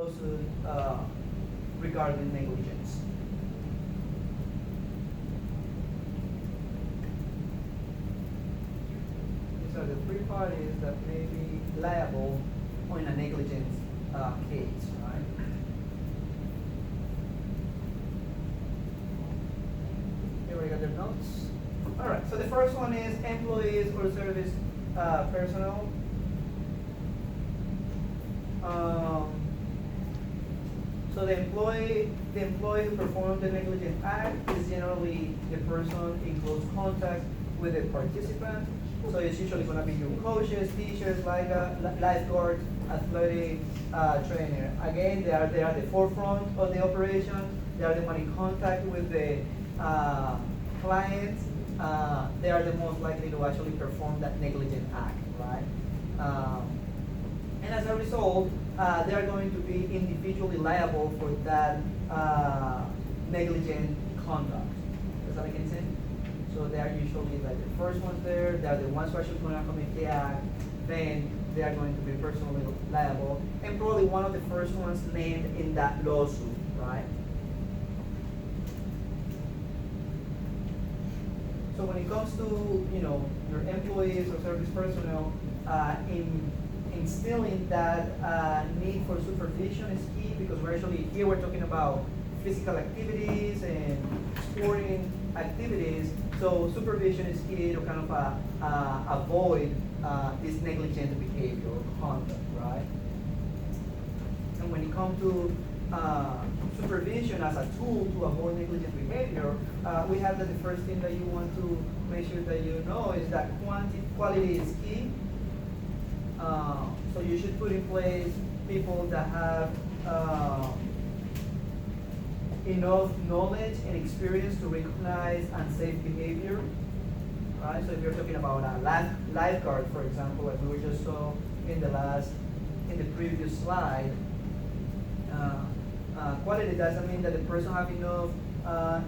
lawsuit regarding negligence. These are the three parties that may be liable in a negligence case, right? Here we got their notes. All right, so the first one is employees or service personnel. So the employee who performed the negligent act is generally the person in close contact with the participant. So it's usually going to be your coaches, teachers, lifeguards, athletic trainer. Again, they are at the forefront of the operation. They are the one in contact with the clients. They are the most likely to actually perform that negligent act, right? And as a result, they are going to be individually liable for that negligent conduct. Does that make any sense? So they are usually like the first ones there. They are the ones who are actually going to commit the act. Then they are going to be personally liable, and probably one of the first ones named in that lawsuit, right? So when it comes to your employees or service personnel, instilling that need for supervision is key, because we're talking about physical activities and sporting activities. So supervision is key to kind of avoid this negligent behavior or conduct, right? And when it comes to supervision as a tool to avoid negligent behavior, we have that the first thing that you want to make sure that you know is that quality is key. So you should put in place people that have enough knowledge and experience to recognize unsafe behavior, right? So if you're talking about a lifeguard, for example, like we were just saw in the previous slide, quality doesn't mean that the person have enough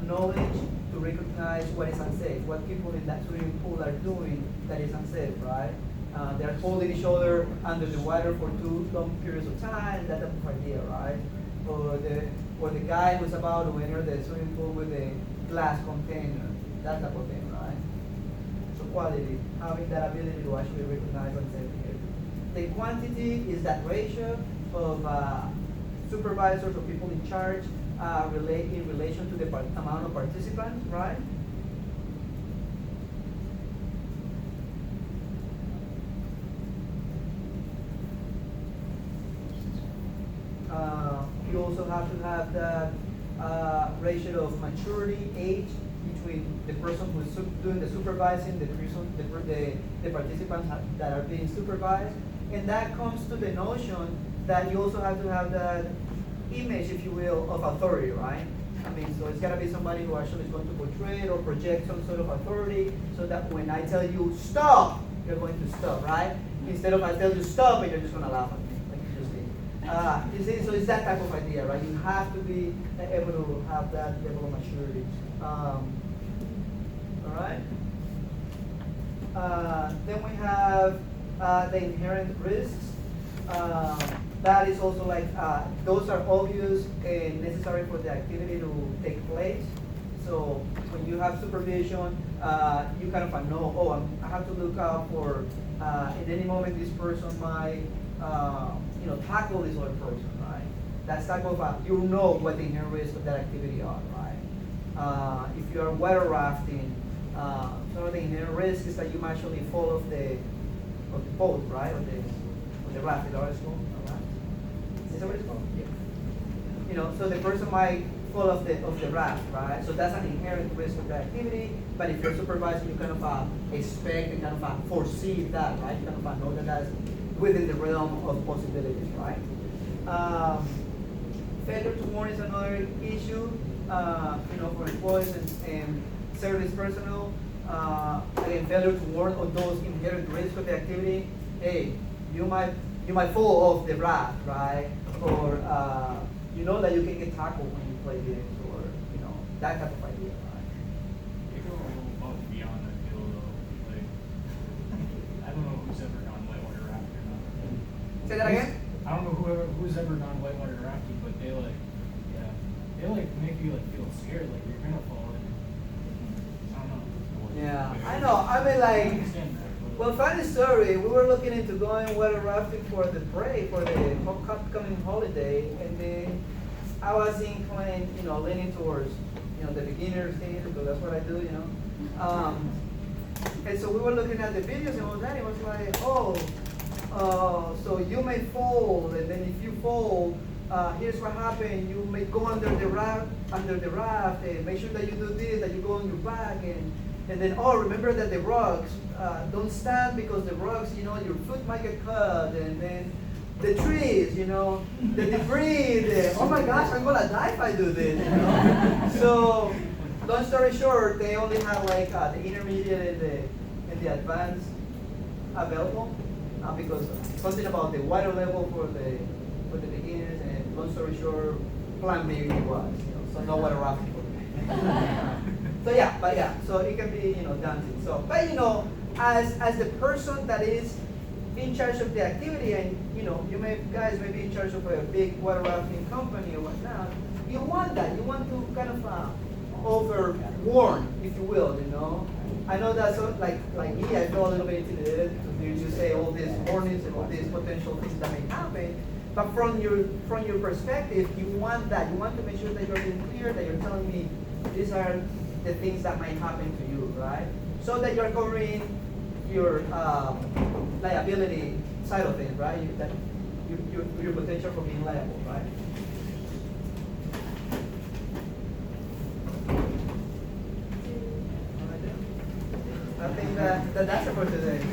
knowledge to recognize what is unsafe, what people in that swimming pool are doing that is unsafe, right? They're holding each other under the water for too long periods of time, that type of idea, right? Or the guy who's about to enter the swimming pool with a glass container, that type of thing, right? So quality, having that ability to actually recognize unsafe behavior. The quantity is that ratio of supervisors or people in charge in relation to the amount of participants, right? You also have to have that ratio of maturity, age, between the person who is doing the supervising, the participants that are being supervised. And that comes to the notion that you also have to have that image, if you will, of authority, right? I mean, so it's got to be somebody who actually is going to portray or project some sort of authority, so that when I tell you stop, you're going to stop, right? Instead of I tell you stop and you're just going to laugh at me. You see, so it's that type of idea, right? You have to be able to have that level of maturity. All right. Then we have the inherent risks. That is also like those are obvious and necessary for the activity to take place. So when you have supervision, you kind of know, oh, I have to look out for in any moment this person might tackle this other person, right? That's type of you know what the inherent risks of that activity are, right? If you are water rafting, some of the inherent risk is that you might actually fall off the boat, right? Or the raft, is that what it's called? Is that what it's called? Yeah. So the person might fall off the raft, right? So that's an inherent risk of the activity. But if you're supervising, you kind of expect and kind of foresee that, right? You kind of know that that's within the realm of possibilities, right? Failure to warn is another issue, for employees and service personnel. Again, failure to warn of those inherent risks of the activity. Hey, you might fall off the raft, right? Or you know that you can get tackled when you play games, or that type of idea, right? You go a little above and beyond that deal, though. Like, I don't know who's ever gone whitewater rafting or not. Say that again? I don't know who's ever gone whitewater rafting. they like, yeah, they like make you like feel scared, like you're gonna fall in. I don't know. Yeah, I know. I mean, I like, understand that. well, funny story. We were looking into going water rafting for the break, for the upcoming holiday, and then I was inclined, leaning towards, the beginners thing, because that's what I do, And so we were looking at the videos, and all that, it was like, so you may fall, and then if you fall, here's what happened. You may go under the raft, and make sure that you do this, that you go on your back, and then, remember that the rocks, don't stand because the rocks, your foot might get cut, and then the trees, the debris, oh my gosh, I'm gonna die if I do this, So, long story short, they only have like the intermediate and the advanced available, because something about the water level for the beginners, and long story short, plan B was, so no water rafting for me. So it can be, daunting. So, but as the person that is in charge of the activity, and you guys may be in charge of a big water rafting company or whatnot, you want that. You want to kind of overwarn, if you will. I know that like me, I feel a little bit intimidated to you say all these warnings and all these potential things that may happen. But from your perspective, you want that. You want to make sure that you're being clear, that you're telling me these are the things that might happen to you, right? So that you're covering your liability side of things, right? Your potential for being liable, right? I think that's it for today.